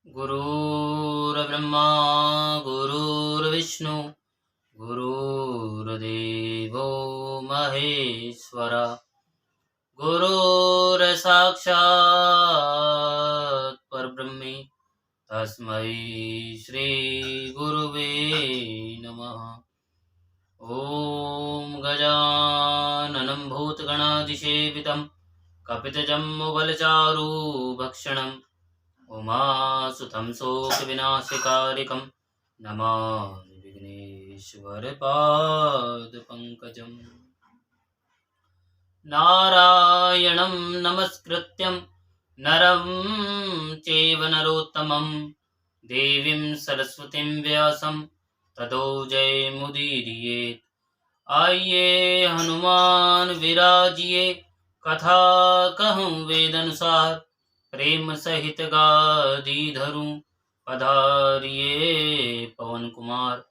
गुरुर्ब्रह्मा गुरुर्विष्णु गुरुर्देवो महेश्वर गुरुर्साक्षात् परब्रह्म तस्मै श्री गुरुवे नमः। ॐ गजाननं भूतगणाधिसेवितं कपितजम्बुफलचारुभक्षणं उमासुतं शोकविनाशकारिकं नमामि विघ्नेश्वरपादपङ्कजम्। नारायणं नमस्कृत्यं नरं चैव नरोत्तमं देवीं सरस्वतीं व्यासं ततो जयमुदीरयेत्। आइए हनुमान विराजिए कथा कहूँ वेद अनुसार, प्रेम सहित गादी धरूं पधारिए पवन कुमार।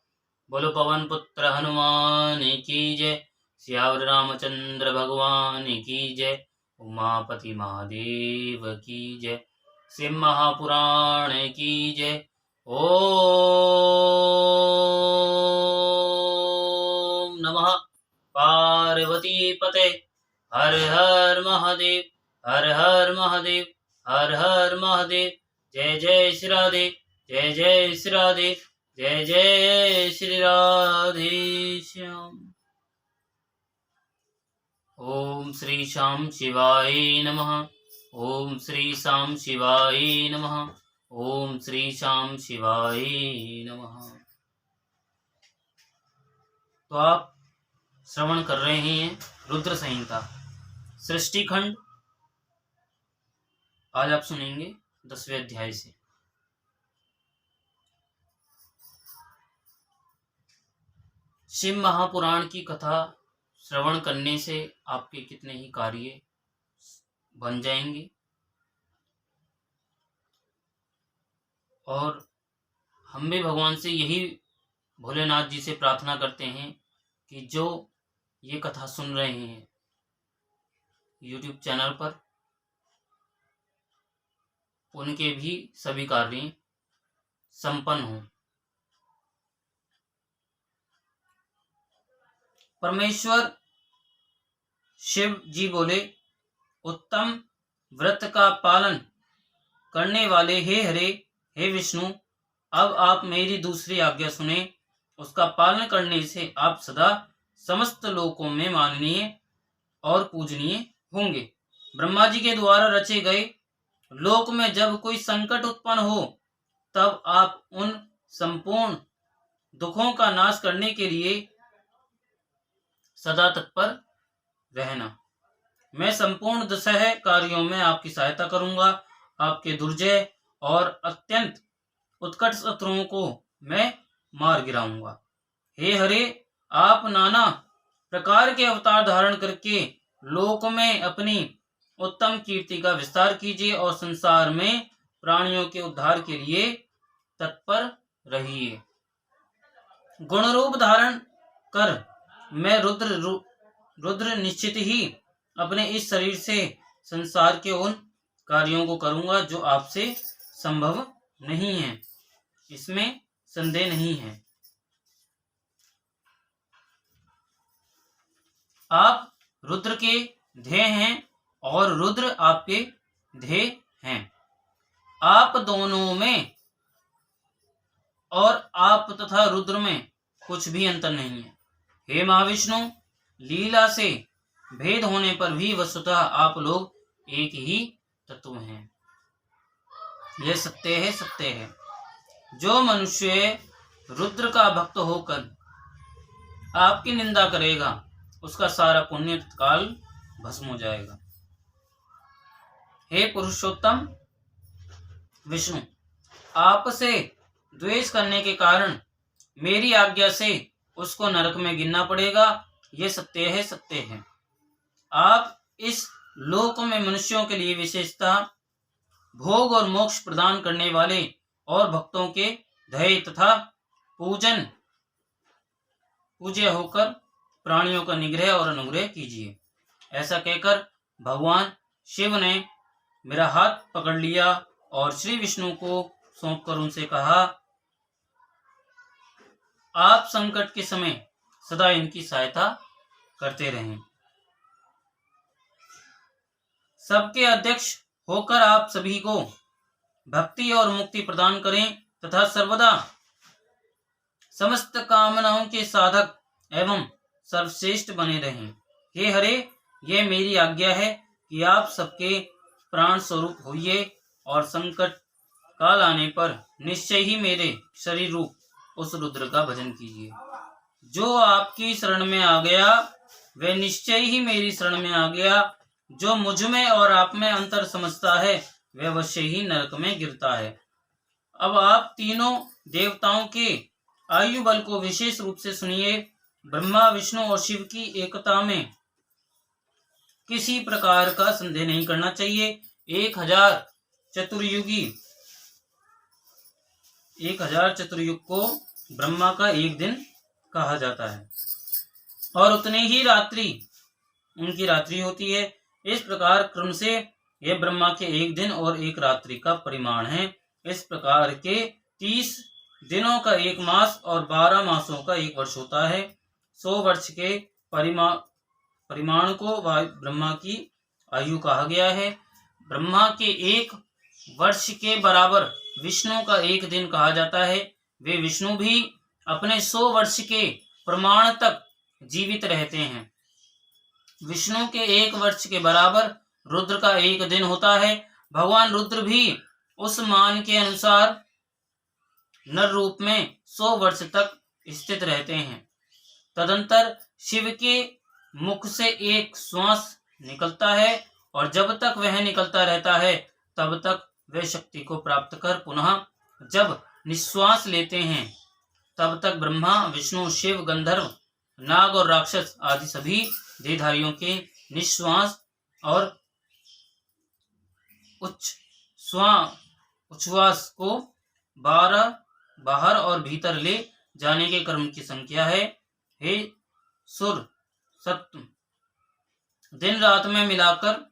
बोलो पवन पुत्र हनुमान की जय, सियावर रामचंद्र भगवान की जय, उमापति महादेव की जय, शिव महापुराण की जय। ओम नमः पार्वती पते, हर हर महादेव, हर हर महादेव, हर हर महादेव। जय जय श्री राधे, जय जय श्री राधे, जय जय श्री राधे श्याम। ओम श्री श्याम शिवाय नमः, ओम श्री श्याम शिवाय नमः, ओम श्री श्याम शिवाय नमः। तो आप श्रवण कर रहे हैं रुद्र संहिता सृष्टि खंड। आज आप सुनेंगे 10वें अध्याय से। शिव महापुराण की कथा श्रवण करने से आपके कितने ही कार्य बन जाएंगे और हम भी भगवान से यही भोलेनाथ जी से प्रार्थना करते हैं कि जो ये कथा सुन रहे हैं YouTube चैनल पर, उनके भी सभी कार्य संपन्न हों। परमेश्वर शिव जी बोले, उत्तम व्रत का पालन करने वाले हे हरे, हे विष्णु, अब आप मेरी दूसरी आज्ञा सुने। उसका पालन करने से आप सदा समस्त लोकों में माननीय और पूजनीय होंगे। ब्रह्मा जी के द्वारा रचे गए लोक में जब कोई संकट उत्पन्न हो, तब आप उन संपूर्ण दुखों का नाश करने के लिए सदा तत्पर रहना। मैं संपूर्ण दुस्सह कार्यों में आपकी सहायता करूंगा। आपके दुर्जय और अत्यंत उत्कट शत्रुओं को मैं मार गिराऊंगा। हे हरे, आप नाना प्रकार के अवतार धारण करके लोक में अपनी उत्तम कीर्ति का विस्तार कीजिए और संसार में प्राणियों के उद्धार के लिए तत्पर रहिए। गुण रूप धारण कर मैं रुद्र निश्चित ही अपने इस शरीर से संसार के उन कार्यों को करूंगा जो आपसे संभव नहीं है, इसमें संदेह नहीं है। आप रुद्र के ध्येय हैं और रुद्र आपके ध्येय हैं। आप दोनों में और आप तथा रुद्र में कुछ भी अंतर नहीं है। हे महाविष्णु, लीला से भेद होने पर भी वस्तुतः आप लोग एक ही तत्व हैं। यह सत्य है, सत्य है। जो मनुष्य रुद्र का भक्त होकर आपकी निंदा करेगा, उसका सारा पुण्य तत्काल भस्म हो जाएगा। हे पुरुषोत्तम विष्णु, आपसे द्वेष करने के कारण मेरी आज्ञा से उसको नरक में गिरना पड़ेगा। यह सत्य है, सत्य है। आप इस लोक में मनुष्यों के लिए विशेषतः भोग और मोक्ष प्रदान करने वाले और भक्तों के ध्येय तथा पूज्य होकर प्राणियों का निग्रह और अनुग्रह कीजिए। ऐसा कहकर भगवान शिव ने मेरा हाथ पकड़ लिया और श्री विष्णु को सौंपकर उनसे कहा, आप संकट के समय सदा इनकी सहायता करते रहें। सबके अध्यक्ष होकर आप सभी को भक्ति और मुक्ति प्रदान करें तथा सर्वदा समस्त कामनाओं के साधक एवं सर्वश्रेष्ठ बने रहें। हे हरे, यह मेरी आज्ञा है कि आप सबके प्राण स्वरूप होइए और संकट काल आने पर निश्चय ही मेरे शरीर रूप उस रुद्र का भजन कीजिए। जो आपकी शरण में आ गया वह निश्चय ही मेरी शरण में आ गया। जो मुझ में और आप में अंतर समझता है वह अवश्य ही नरक में गिरता है। अब आप तीनों देवताओं के आयु बल को विशेष रूप से सुनिए। ब्रह्मा, विष्णु और शिव की एकता में किसी प्रकार का संदेह नहीं करना चाहिए। 1000 चतुर्युग को ब्रह्मा का एक दिन कहा जाता है और उतनी ही रात्रि उनकी रात्रि होती है। इस प्रकार क्रम से यह ब्रह्मा के एक दिन और एक रात्रि का परिमाण है। इस प्रकार के 30 दिनों का एक मास और 12 मासों का एक वर्ष होता है। 100 वर्ष के परिमाण को ब्रह्मा की आयु कहा गया है। ब्रह्मा के एक वर्ष के बराबर विष्णु का एक दिन कहा जाता है। वे विष्णु भी अपने 100 वर्ष के प्रमाण तक जीवित रहते हैं। विष्णु के एक वर्ष के बराबर रुद्र का एक दिन होता है। भगवान रुद्र भी उस मान के अनुसार नर रूप में 100 वर्ष तक स्थित रहते हैं। तदंतर शिव के मुख से एक श्वास निकलता है और जब तक वह निकलता रहता है तब तक वे शक्ति को प्राप्त कर पुनः जब निश्वास लेते हैं तब तक ब्रह्मा, विष्णु, शिव, गंधर्व, नाग और राक्षस आदि सभी देहधारियों के निश्वास और उच्छ्वास को बाहर और भीतर ले जाने के क्रम की संख्या है। हे सुर सत्व, दिन रात में मिलाकर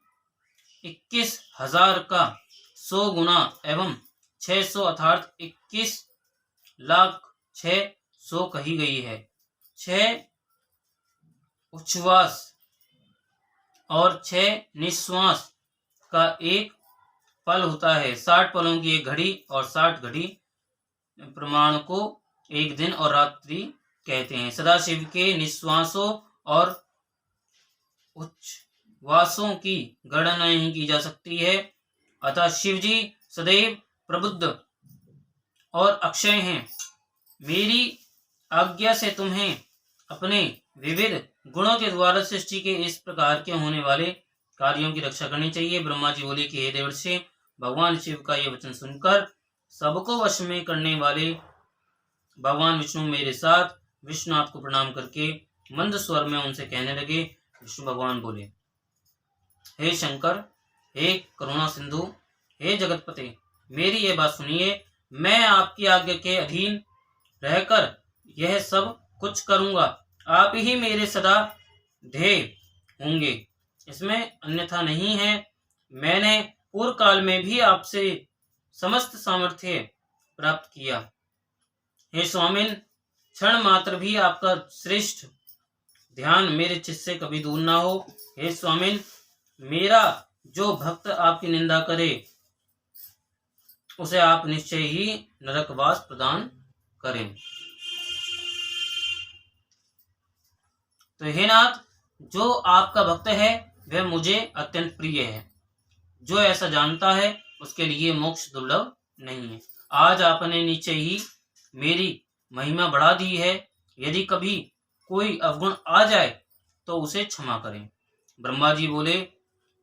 21,000 का 100 गुना एवं 600 अर्थात 21,06,100 कही गई है। 6 उच्छ्वास और 6 निश्वास का एक पल होता है। 60 पलों की एक घड़ी और 60 घड़ी प्रमाण को एक दिन और रात्रि कहते हैं। सदाशिव के निश्वासों और उच्छ्वासों की गणना नहीं की जा सकती है। अतः शिव जी सदैव प्रबुद्ध और अक्षय हैं। मेरी आज्ञा से तुम्हें अपने विविध गुणों के द्वारा सृष्टि के इस प्रकार के होने वाले कार्यों की रक्षा करनी चाहिए। ब्रह्मा जी बोले कि हे देवर्षि, भगवान शिव का यह वचन सुनकर सबको वश में करने वाले भगवान विष्णु मेरे साथ विश्वनाथ को प्रणाम करके मंद स्वर में उनसे कहने लगे। विष्णु भगवान बोले, हे शंकर, हे करुणा सिंधु, हे जगतपते, मेरी यह बात सुनिए। मैं आपकी आज्ञा के अधीन रहकर यह सब कुछ करूंगा। आप ही मेरे सदा ध्येय होंगे, इसमें अन्यथा नहीं है। मैंने पूर्व काल में भी आपसे समस्त सामर्थ्य प्राप्त किया। हे स्वामिन, क्षण मात्र भी आपका श्रेष्ठ ध्यान मेरे चित्त से कभी दूर ना हो। हे स्वामिन, मेरा जो भक्त आपकी निंदा करे उसे आप निश्चय ही नरकवास प्रदान करें। तो हे नाथ, जो आपका भक्त है वह मुझे अत्यंत प्रिय है। जो ऐसा जानता है उसके लिए मोक्ष दुर्लभ नहीं है। आज आपने निश्चय ही मेरी महिमा बढ़ा दी है। यदि कभी कोई अवगुण आ जाए तो उसे क्षमा करें। ब्रह्मा जी बोले।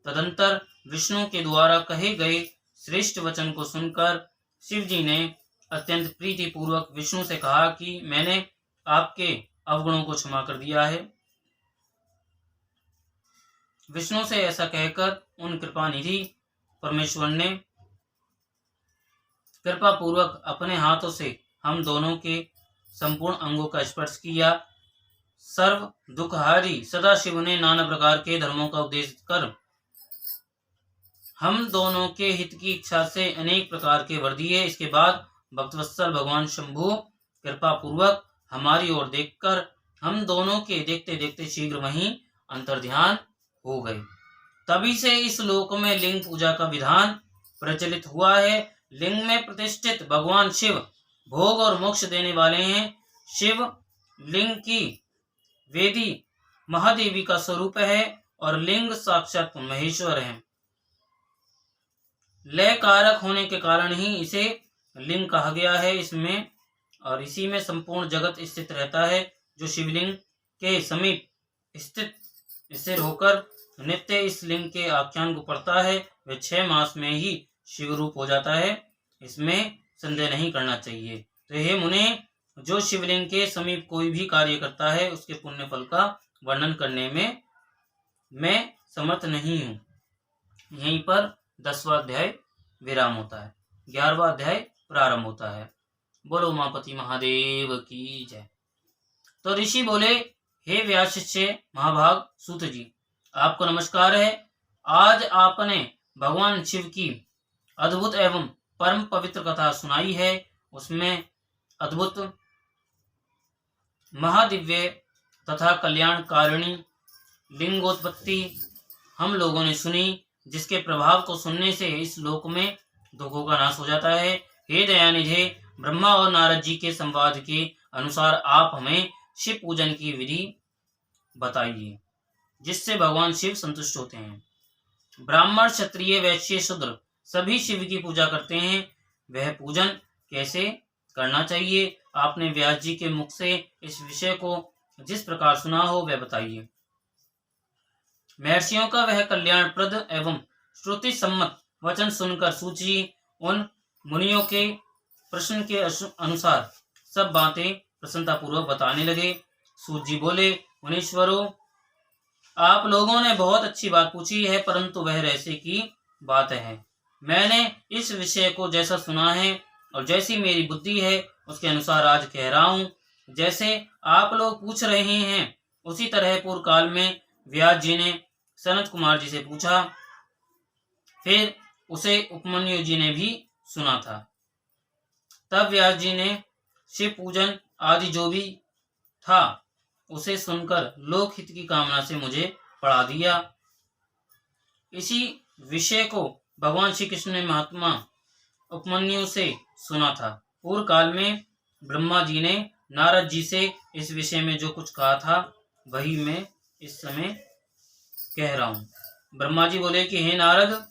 तदंतर विष्णु के द्वारा कहे गए श्रेष्ठ वचन को सुनकर शिव जी ने अत्यंत प्रीति पूर्वक विष्णु से कहा कि मैंने आपके अवगुणों को क्षमा कर दिया है। विष्णु से ऐसा कहकर उन कृपा निधि परमेश्वर ने कृपा पूर्वक अपने हाथों से हम दोनों के संपूर्ण अंगों का स्पर्श किया। सर्व दुखहारी सदाशिव ने नाना प्रकार के धर्मों का उपदेश कर हम दोनों के हित की इच्छा से अनेक प्रकार के वर दिए। इसके बाद भक्तवत्सल भगवान शंभु कृपा पूर्वक हमारी ओर देखकर हम दोनों के देखते देखते शीघ्र वहीं अंतर्ध्यान हो गए। तभी से इस लोक में लिंग पूजा का विधान प्रचलित हुआ है। लिंग में प्रतिष्ठित भगवान शिव भोग और मोक्ष देने वाले हैं। शिव लिंग की वेदी महादेवी का स्वरूप है और लिंग साक्षात महेश्वर है। लय कारक होने के कारण ही इसे लिंग कहा गया है। इसमें और इसी में संपूर्ण जगत स्थित रहता है। जो शिवलिंग के समीप स्थिर होकर नित्य इस लिंग के आख्यान को पढ़ता है वह 6 मास में ही शिवरूप हो जाता है। इसमें संदेह नहीं करना चाहिए। तो हे मुने, जो शिवलिंग के समीप कोई भी कार्य करता है उसके पुण्य फल का वर्णन करने में मैं समर्थ नहीं हूँ। यहीं पर 10वां अध्याय विराम होता है, 11वां अध्याय प्रारंभ होता है। बोलो उमापति महादेव की जय। तो ऋषि बोले, हे व्यासशिष्य महाभाग सूत जी, आपको नमस्कार है। आज आपने भगवान शिव की अद्भुत एवं परम पवित्र कथा सुनाई है। उसमें अद्भुत महादिव्य तथा कल्याणकारिणी लिंगोत्पत्ति हम लोगों ने सुनी, जिसके प्रभाव को सुनने से इस लोक में दुखों का नाश हो जाता है। हे दयानिधे, ब्रह्मा और नारद जी के संवाद के अनुसार आप हमें शिव पूजन की विधि बताइए जिससे भगवान शिव संतुष्ट होते हैं। ब्राह्मण, क्षत्रिय, वैश्य, शूद्र सभी शिव की पूजा करते हैं। वह पूजन कैसे करना चाहिए? आपने व्यास जी के मुख से इस विषय को जिस प्रकार सुना हो वह बताइए। महर्षियों का वह कल्याणप्रद एवं श्रुति सम्मत वचन सुनकर सूत जी उन मुनियों के प्रश्न के अनुसार सब बातें प्रसन्नता पूर्वक बताने लगे। सूत जी बोले, मुनीश्वरों, आप लोगों ने बहुत अच्छी बात पूछी है, परंतु वह रहस्य की बात है। मैंने इस विषय को जैसा सुना है और जैसी मेरी बुद्धि है उसके अनुसार आज कह रहा हूँ। जैसे आप लोग पूछ रहे हैं उसी तरह पूर्व काल में व्यास जी ने सनत कुमार जी से पूछा, फिर उसे उपमन्यु जी ने भी सुना था। तब व्यास जी ने शिव पूजन आदि जो भी था उसे सुनकर लोकहित की कामना से मुझे पढ़ा दिया। इसी विषय को भगवान श्री कृष्ण ने महात्मा उपमन्यु से सुना था। पूर्व काल में ब्रह्मा जी ने नारद जी से इस विषय में जो कुछ कहा था वही मैं इस समय कह रहा हूँ। ब्रह्मा जी बोले कि हे नारद,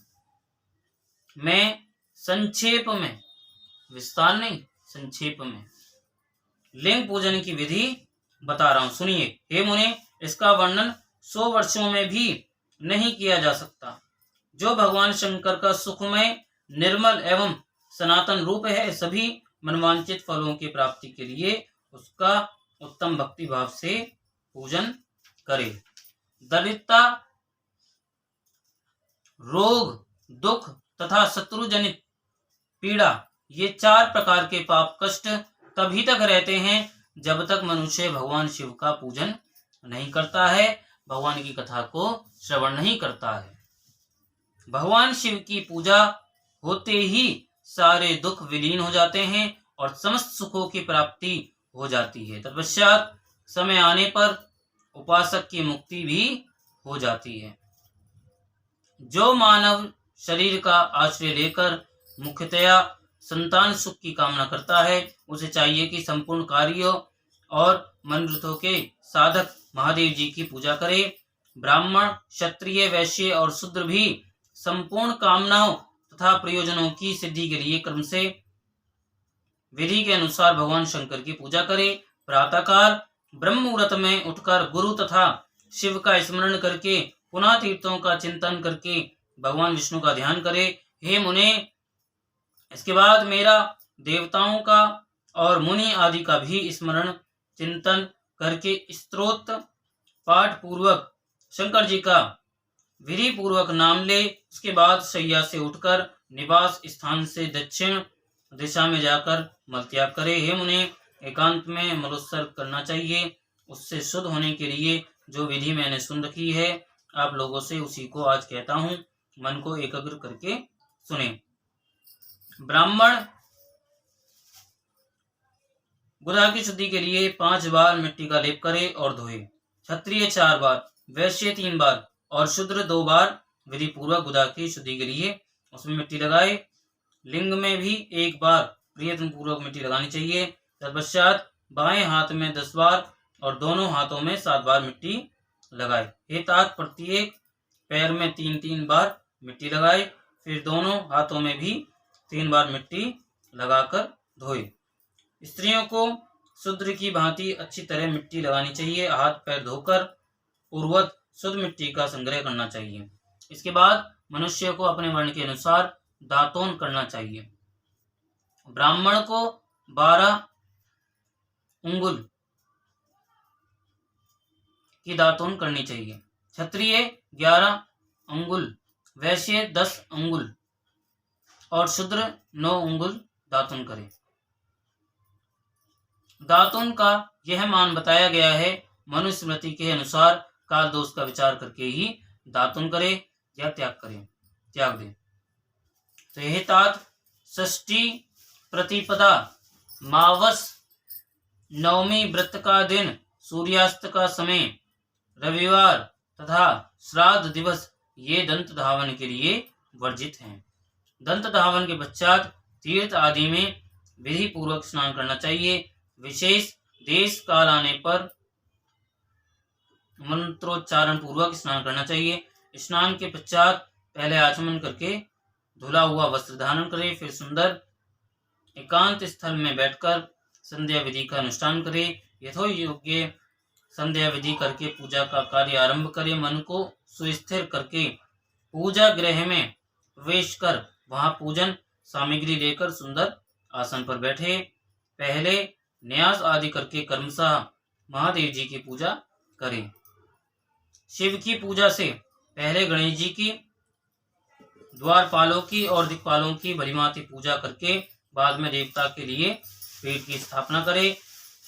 मैं संक्षेप में, विस्तार नहीं, संक्षेप में लिंग पूजन की विधि बता रहा हूं, सुनिए। हे मुने, इसका वर्णन 100 वर्षों में भी नहीं किया जा सकता। जो भगवान शंकर का सुखमय, निर्मल एवं सनातन रूप है, सभी मनवांचित फलों की प्राप्ति के लिए उसका उत्तम भक्ति भाव से पूजन करे। दरिद्रता, रोग, दुख तथा शत्रुजनित पीड़ा, ये 4 प्रकार के पाप कष्ट तभी तक रहते हैं जब तक मनुष्य भगवान शिव का पूजन नहीं करता है, भगवान की कथा को श्रवण नहीं करता है। भगवान शिव की पूजा होते ही सारे दुख विलीन हो जाते हैं और समस्त सुखों की प्राप्ति हो जाती है। तत्पश्चात समय आने पर उपासक की मुक्ति भी हो जाती है। जो मानव शरीर का आश्रय लेकर मुख्यतया संतान सुख की कामना करता है, उसे चाहिए कि संपूर्ण कार्यों और मनोरथों के साधक महादेव जी की पूजा करे। ब्राह्मण, क्षत्रिय, वैश्य और शूद्र भी संपूर्ण कामनाओं तथा प्रयोजनों की सिद्धि के लिए क्रम से विधि के अनुसार भगवान शंकर की पूजा करे। प्रातःकाल ब्रह्म मुहूर्त में उठकर गुरु तथा शिव का स्मरण करके पुनः तीर्थों का चिंतन करके भगवान विष्णु का ध्यान करे। हे मुने, इसके बाद मेरा देवताओं का और मुनि आदि का भी स्मरण चिंतन करके स्तोत्र पाठ पूर्वक शंकर जी का विधि पूर्वक नाम ले। उसके बाद शैया से उठकर निवास स्थान से दक्षिण दिशा में जाकर मलत्याग करे। हे मुने, एकांत में मलोत्सर्ग करना चाहिए। उससे शुद्ध होने के लिए जो विधि मैंने सुन रखी है आप लोगों से, उसी को आज कहता हूँ। मन को एकाग्र करके सुने। ब्राह्मण गुदा की शुद्धि के लिए 5 बार मिट्टी का लेप करे और धोए। क्षत्रिय 4 बार, वैश्य 3 बार और शूद्र 2 बार विधि पूर्वक गुदा की शुद्धि के लिए उसमें मिट्टी लगाए। लिंग में भी 1 बार प्रयत्न पूर्वक मिट्टी लगानी चाहिए। तत्पश्चात बाएं हाथ में 10 बार और दोनों हाथों में 7 बार मिट्टी लगाए। हे तात, प्रत्येक पैर में 3-3 बार मिट्टी लगाए, फिर दोनों हाथों में भी 3 बार मिट्टी लगाकर धोए। स्त्रियों को शूद्र की भांति अच्छी तरह मिट्टी लगानी चाहिए। हाथ पैर धोकर पूर्वत शुद्ध मिट्टी का संग्रह करना चाहिए। इसके बाद मनुष्य को अपने वर्ण के अनुसार दातून करना चाहिए। ब्राह्मण को 12 अंगुल की दातून करनी चाहिए। क्षत्रिय 11 अंगुल, वैश्य 10 अंगुल और शूद्र 9 अंगुल दातून करे। दातून का यह मान बताया गया है, मनुस्मृति के अनुसार काल दोष का विचार करके ही दातून करे या त्याग दे। तो यह तात षष्ठी प्रतिपदा, मावस, नवमी व्रत का दिन, सूर्यास्त का समय, रविवार तथा श्राद्ध दिवस ये दंत धावन के लिए वर्जित हैं। दंत धावन के पश्चात तीर्थ आदि में विधि पूर्वक स्नान करना चाहिए। विशेष देश काल आने पर मंत्रोच्चारण पूर्वक स्नान करना चाहिए। स्नान के पश्चात पहले आचमन करके धुला हुआ वस्त्र धारण करे, फिर सुंदर एकांत स्थल में बैठकर संध्या विधि का अनुष्ठान करे। यथोयोग्य संध्या विधि करके पूजा का कार्य आरंभ करे। मन को सुस्थिर करके पूजा गृह में प्रवेश कर वहां पूजन सामग्री लेकर सुंदर आसन पर बैठे। पहले न्यास आदि करके कर्मशः महादेव जी की पूजा करें। शिव की पूजा से पहले गणेश जी की, द्वारपालों की और दिक्पालों की भलीभांति पूजा करके बाद में देवता के लिए पीठ की स्थापना करे,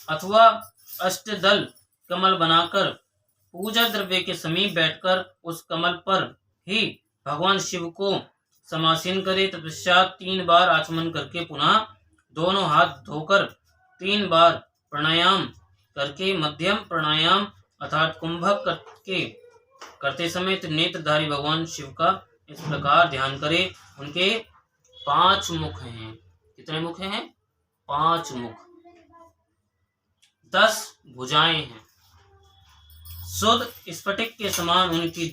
अथवा अष्टदल कमल बनाकर पूजा द्रव्य के समीप बैठकर उस कमल पर ही भगवान शिव को समासीन करे। तत्पश्चात 3 बार आचमन करके पुनः दोनों हाथ धोकर 3 बार प्राणायाम करके मध्यम प्राणायाम अर्थात कुंभक करते समय नेत्रधारी भगवान शिव का इस प्रकार ध्यान करे। उनके 5 मुख हैं। कितने मुख हैं? 5 मुख, 10 भुजाएं हैं। शुद्ध स्फटिक के समान उनकी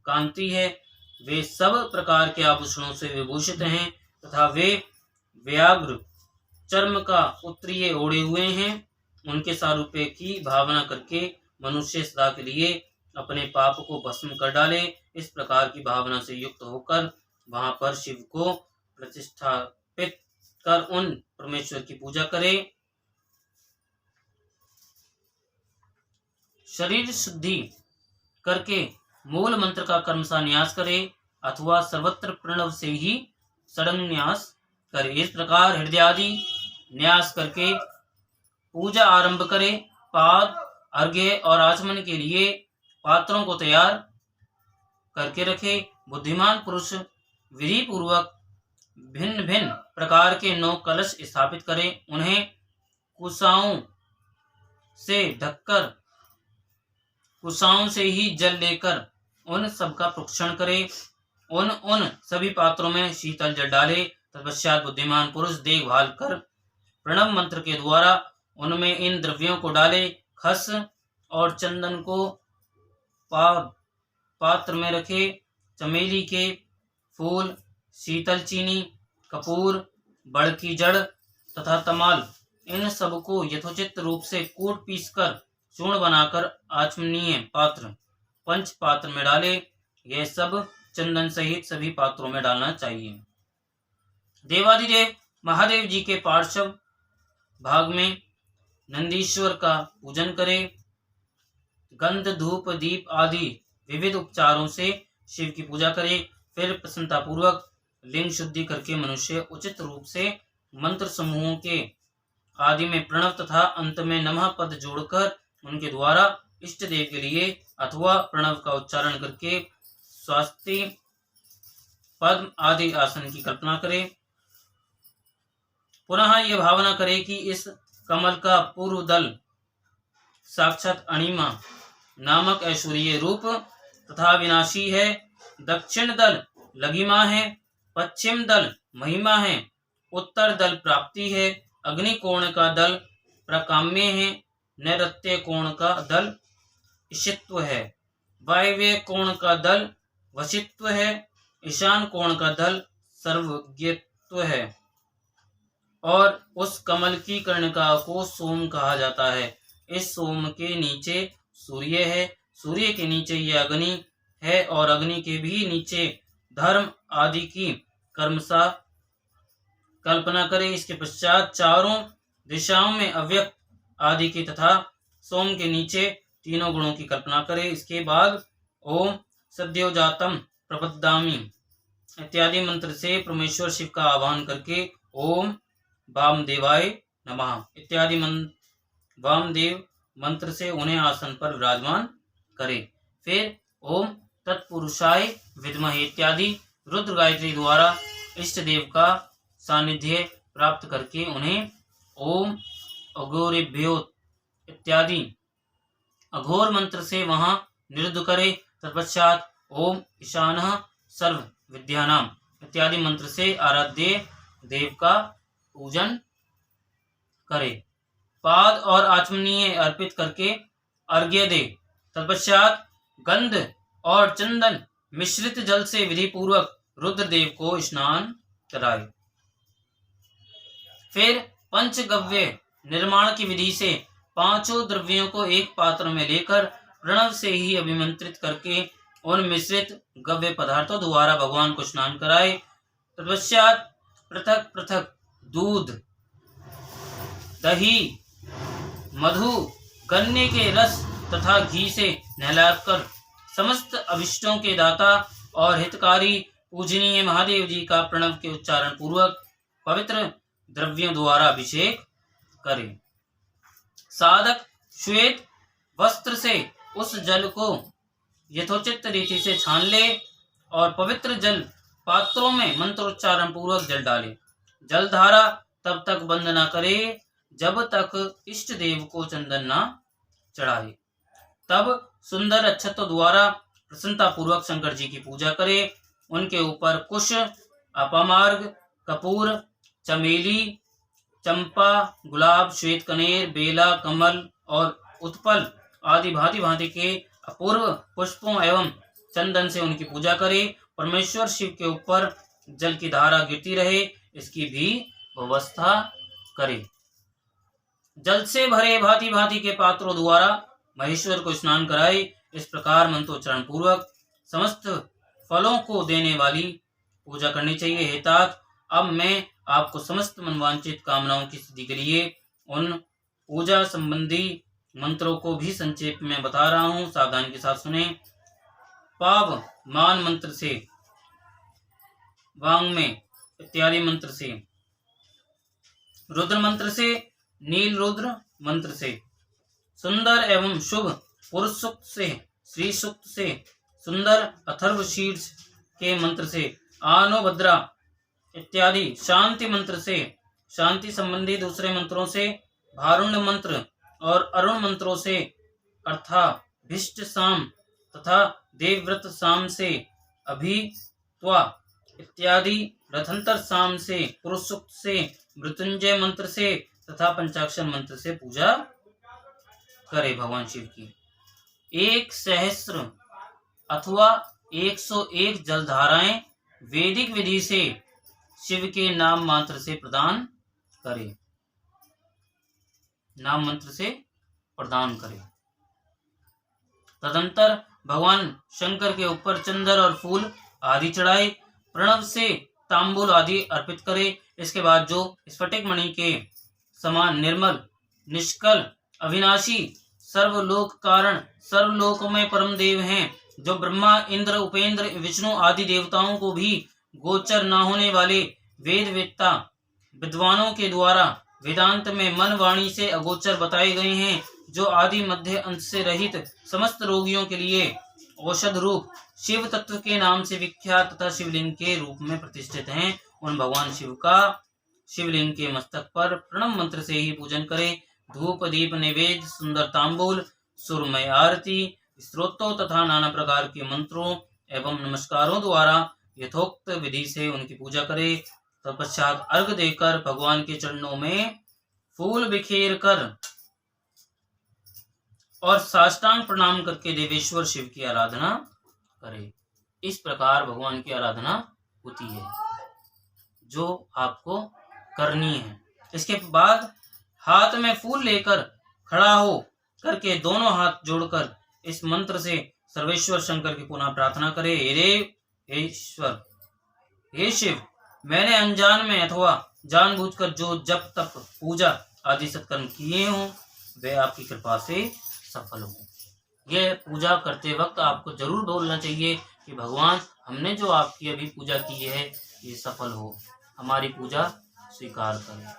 कांति है। वे सब प्रकार के आभूषणों से विभूषित हैं तथा वे व्याघ्र चर्म का उत्तरीय ओढ़े हुए हैं। उनके सारूप्य की भावना करके मनुष्य सदा के लिए अपने पाप को भस्म कर डाले। इस प्रकार की भावना से युक्त होकर वहां पर शिव को प्रतिष्ठापित कर उन परमेश्वर की पूजा करे। शरीर शुद्धि करके मूल मंत्र का क्रमशः न्यास करे अथवा सर्वत्र प्रणव से ही षडंग न्यास करे। इस प्रकार हृदय आदि न्यास करके पूजा आरंभ करे। पाद, अर्घ्य और आचमन के लिए पात्रों को तैयार करके रखे। बुद्धिमान पुरुष विधि पूर्वक भिन्न भिन्न प्रकार के 9 कलश स्थापित करे। उन्हें कुशाओं से ढककर कुशाओं से ही जल लेकर उन सबका प्रोक्षण करे। उन सभी पात्रों में शीतल जल डाले। तत्पश्चात बुद्धिमान पुरुष देखभाल कर प्रणव मंत्र के द्वारा उनमें इन द्रव्यों को डाले। खस और चंदन को पात्र में रखे। चमेली के फूल, शीतल चीनी, कपूर, बड़ की जड़ तथा तमाल, इन सबको यथोचित रूप से कूट पीसकर चूर्ण बनाकर आचमनीय पात्र पंच पात्र में डाले। यह सब चंदन सहित सभी पात्रों में डालना चाहिए। देवादिदेव महादेव जी के पार्श्व भाग में नंदीश्वर का पूजन करे। गंध, धूप, दीप आदि विविध उपचारों से शिव की पूजा करे। फिर प्रसन्नता पूर्वक लिंग शुद्धि करके मनुष्य उचित रूप से मंत्र समूहों के आदि में प्रणव तथा अंत में नमः पद जोड़कर उनके द्वारा इष्ट देव के लिए अथवा प्रणव का उच्चारण करके स्वास्ति पद्म आदि आसन की कल्पना करें। पुनः यह भावना करें कि इस कमल का पूर्व दल साक्षात अणिमा नामक ऐश्वर्य रूप तथा विनाशी है, दक्षिण दल लघिमा है, पश्चिम दल महिमा है, उत्तर दल प्राप्ति है, अग्नि कोण का दल प्रकाम्य है, नैऋत्य कोण का दल ईशित्व है, वायव्य कोण का दल वशित्व है, ईशान कोण का दल सर्वज्ञत्व है। और उस कमल की कर्णिका को सोम कहा जाता है। इस सोम के नीचे सूर्य है, सूर्य के नीचे यह अग्नि है और अग्नि के भी नीचे धर्म आदि की कर्मसा कल्पना करें। इसके पश्चात चारों दिशाओं में अव्यक्त आदि की तथा सोम के नीचे तीनों गुणों की कल्पना करें। इसके बाद ओम सद्योजातम प्रपद्दामि इत्यादि मंत्र से परमेश्वर शिव का आह्वान करके ओम वामदेवाय नमः इत्यादि वामदेव मंत्र से उन्हें आसन पर विराजमान करें। फिर ओम तत्पुरुषाय विद्महे इत्यादि रुद्र गायत्री द्वारा इष्ट देव का सानिध्य प्राप्त करके उन्हें ओम अघोरेभ्यो इत्यादि अघोर मंत्र से वहां निरुद्ध करे। तत्पश्चात ओम ईशानः सर्व विद्यानाम इत्यादि मंत्र से आराध्य देव का पूजन करे। पाद और आचमनीय अर्पित करके अर्घ्य दे। तत्पश्चात गंध और चंदन मिश्रित जल से विधि पूर्वक रुद्रदेव को स्नान कराए। फिर पंचगव्य निर्माण की विधि से पांचों द्रव्यों को एक पात्र में लेकर प्रणव से ही अभिमंत्रित करके उन मिश्रित गव्य पदार्थों द्वारा भगवान को स्नान कराए। तत्पश्चात पृथक पृथक दूध, दही, मधु, गन्ने के रस तथा घी से नहलाकर समस्त अभिष्टों के दाता और हितकारी पूजनीय महादेव जी का प्रणव के उच्चारण पूर्वक पवित्र द्रव्यों द्वारा अभिषेक करें। साधक श्वेत वस्त्र से उस जल को यथोचित रीति से छान ले और पवित्र जल पात्रों में मंत्रोच्चारण पूर्वक जल डाले। जलधारा तब तक बंद न करे जब तक इष्ट देव को चंदन न चढ़ाए। तब सुंदर अक्षतों द्वारा प्रसन्नता पूर्वक शंकर जी की पूजा करे। उनके ऊपर कुश, अपामार्ग, कपूर, चमेली, चंपा, गुलाब, श्वेत कनेर, बेला, कमल और उत्पल आदि भांति भांति के अपूर्व पुष्पों एवं चंदन से उनकी पूजा करे। परमेश्वर शिव के ऊपर जल की धारा गिरती रहे, इसकी भी व्यवस्था करे। जल से भरे भांति भांति के पात्रों द्वारा महेश्वर को स्नान कराए। इस प्रकार मंत्रोच्चारण पूर्वक समस्त फलों को देने वाली पूजा करनी चाहिए। हे तात, अब मैं आपको समस्त मनवांचित कामनाओं की सिद्धि के लिए उन पूजा संबंधी मंत्रों को भी संक्षेप में बता रहा हूँ, सावधानी के साथ सुने। पाव मान मंत्र से, वांग में इत्यादि मंत्र से, रुद्र मंत्र से, नील रुद्र मंत्र से, सुंदर एवं शुभ पुरुष सूक्त से, श्री सूक्त से, सुंदर अथर्व शीर्ष के मंत्र से, आनो भद्रा इत्यादि शांति मंत्र से, शांति संबंधी दूसरे मंत्रों से, भारुण्ड मंत्र और अरुण मंत्रों से अर्थाभिष्ट साम तथा देवव्रत साम से, अभित्वा इत्यादि रथंतर साम से, पुरुष सूक्त से, मृत्युंजय मंत्र से तथा पंचाक्षर मंत्र से पूजा करे भगवान शिव की। 1 सहस्त्र अथवा 101 जलधाराएं वैदिक विधि से शिव के नाम मंत्र से प्रदान करे, नाम मंत्र से प्रदान करे। तदंतर भगवान शंकर के ऊपर चंदन और फूल आदि चढ़ाए, प्रणव से तांबूल आदि अर्पित करे। इसके बाद जो स्फटिक मणि के समान निर्मल, निष्कल, अविनाशी, सर्वलोक कारण, सर्वलोक में परम देव हैं, जो ब्रह्मा, इंद्र, उपेंद्र, विष्णु आदि देवताओं को भी गोचर न होने वाले वेदवेत्ता विद्वानों के द्वारा वेदांत में मन वाणी से अगोचर बताए गए हैं, जो आदि मध्य अंत से रहित समस्त रोगियों के लिए औषध रूप शिव तत्व के नाम से विख्यात तथा शिवलिंग के रूप में प्रतिष्ठित हैं, उन भगवान शिव का शिवलिंग के मस्तक पर प्रणव मंत्र से ही पूजन करें। धूप दीप नैवेद्य सुंदर तांबूल सुरमय आरती स्तोत्रों तथा नाना प्रकार के मंत्रों एवं नमस्कारों द्वारा यथोक्त विधि से उनकी पूजा करें। तत्पश्चात अर्घ देकर भगवान के चरणों में फूल बिखेर कर और साष्टांग प्रणाम करके देवेश्वर शिव की आराधना करें। इस प्रकार भगवान की आराधना होती है जो आपको करनी है। इसके बाद हाथ में फूल लेकर खड़ा हो करके दोनों हाथ जोड़कर इस मंत्र से सर्वेश्वर शंकर की पुनः प्रार्थना करें। हे देव, हे ईश्वर, हे शिव, मैंने अनजान में अथवा जानबूझकर जो जप तप पूजा आदि सत्कर्म किए हों वे आपकी कृपा से सफल हो। यह पूजा करते वक्त आपको जरूर बोलना चाहिए कि भगवान, हमने जो आपकी अभी पूजा की है ये सफल हो, हमारी पूजा स्वीकार करें।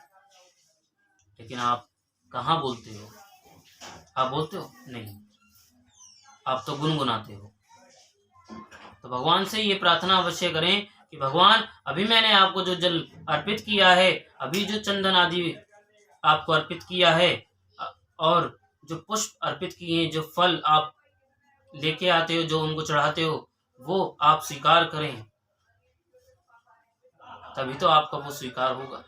लेकिन आप कहाँ बोलते हो? आप बोलते हो? नहीं, आप तो गुनगुनाते हो। तो भगवान से ये प्रार्थना अवश्य करें कि भगवान, अभी मैंने आपको जो जल अर्पित किया है, अभी जो चंदन आदि आपको अर्पित किया है और जो पुष्प अर्पित किए, जो फल आप लेके आते हो, जो उनको चढ़ाते हो, वो आप स्वीकार करें, तभी तो आपका वो स्वीकार होगा।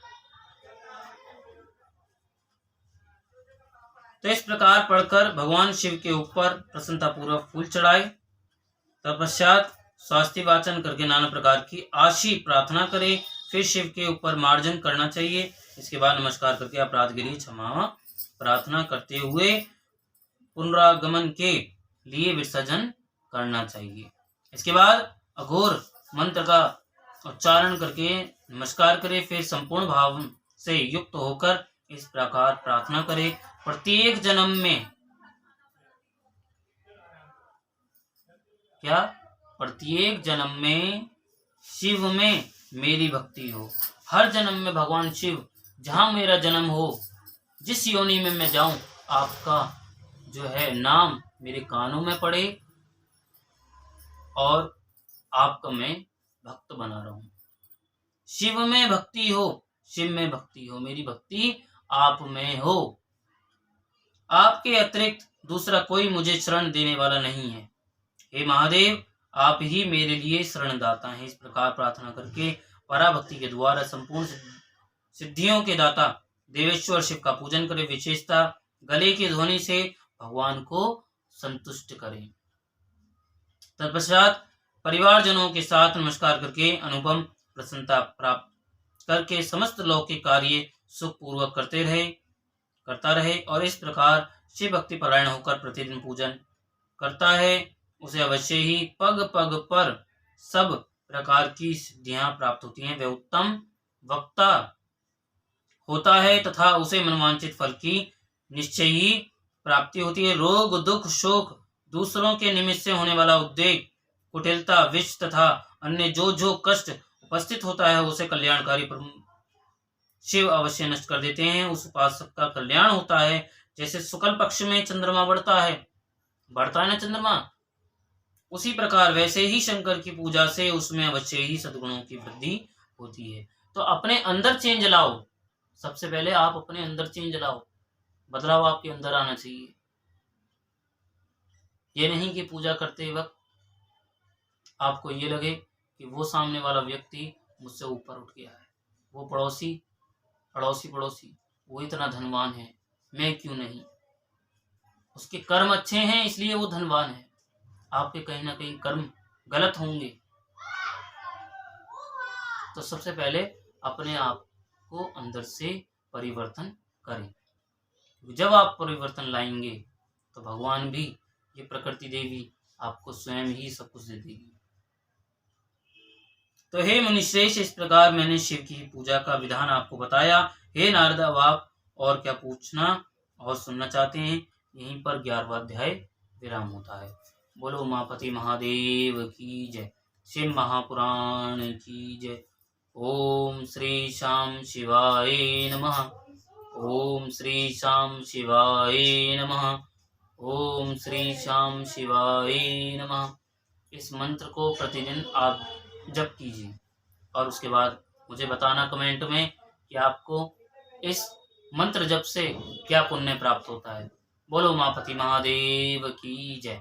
तो इस प्रकार पढ़कर भगवान शिव के ऊपर प्रसन्नता पूर्वक फूल चढ़ाए। तत्पश्चात स्वास्थ्य वाचन करके नाना प्रकार की आशी प्रार्थना करें। फिर शिव के ऊपर मार्जन करना चाहिए। इसके बाद नमस्कार करके अपराध के लिए क्षमा प्रार्थना करते हुए पुनरागमन के लिए विसर्जन करना चाहिए। इसके बाद अघोर मंत्र का उच्चारण करके नमस्कार करें। फिर संपूर्ण भाव से युक्त होकर इस प्रकार प्रार्थना करें, प्रत्येक जन्म में क्या? प्रत्येक जन्म में शिव में मेरी भक्ति हो। हर जन्म में भगवान शिव, जहां मेरा जन्म हो, जिस योनि में मैं जाऊं, आपका जो है नाम मेरे कानों में पड़े और आपका मैं भक्त बना रहूं। शिव में भक्ति हो, शिव में भक्ति हो, मेरी भक्ति आप में हो। आपके अतिरिक्त दूसरा कोई मुझे शरण देने वाला नहीं है। हे महादेव, आप ही मेरे लिए शरणदाता हैं। इस प्रकार प्रार्थना करके पराभक्ति के द्वारा संपूर्ण सिद्धियों के दाता देवेश्वर शिव का पूजन करें। विशेषता गले की ध्वनि से भगवान को संतुष्ट करें। तत्पश्चात परिवारजनों के साथ नमस्कार करके अनुपम प्रसन्नता प्राप्त करके समस्त लौकिक कार्य सुखपूर्वक करता रहे और इस प्रकार शिव भक्ति परायण होकर प्रतिदिन पूजन करता है, उसे अवश्य ही पग पग पर सब प्रकार की सिद्धियां प्राप्त होती हैं। वह उत्तम वक्ता होता है तथा उसे मनवांचित फल की निश्चय ही प्राप्ति होती है। रोग दुख शोक, दूसरों के निमित्त से होने वाला उद्वेग, कुटिलता, विष तथा अन्य जो कष्ट उपस्थित होता है उसे कल्याणकारी शिव अवश्य नष्ट कर देते हैं। उस उपासक का कल्याण होता है। जैसे शुक्ल पक्ष में चंद्रमा बढ़ता है ना चंद्रमा, उसी प्रकार वैसे ही शंकर की पूजा से उसमें अवश्य ही सद्गुणों की वृद्धि होती है। तो अपने अंदर चेंज लाओ। सबसे पहले आप अपने अंदर चेंज लाओ, बदलाव आपके अंदर आना चाहिए। ये नहीं कि पूजा करते वक्त आपको ये लगे कि वो सामने वाला व्यक्ति मुझसे ऊपर उठ गया है, वो पड़ोसी वो इतना धनवान है, मैं क्यों नहीं। उसके कर्म अच्छे हैं इसलिए वो धनवान है, आपके कहीं ना कहीं कर्म गलत होंगे। तो सबसे पहले अपने आप को अंदर से परिवर्तन करें। जब आप परिवर्तन लाएंगे तो भगवान भी, ये प्रकृति देवी आपको स्वयं ही सब कुछ दे देगी। तो हे मुनिश्रेष्ठ, इस प्रकार मैंने शिव की पूजा का विधान आपको बताया। हे नारद, अब आप और क्या पूछना और सुनना चाहते हैं? यहीं पर 11वां अध्याय विराम होता है। बोलो उमापति महादेव की जय, शिव महापुराण की जय। ओम श्री शाम शिवाय नमः। ओम श्री शाम शिवाय नमः। ओम श्री शाम शिवाय नमः। इस मंत्र को प्रतिदिन आप जप कीजिए और उसके बाद मुझे बताना कमेंट में कि आपको इस मंत्र जप से क्या पुण्य प्राप्त होता है। बोलो उमापति महादेव की जय।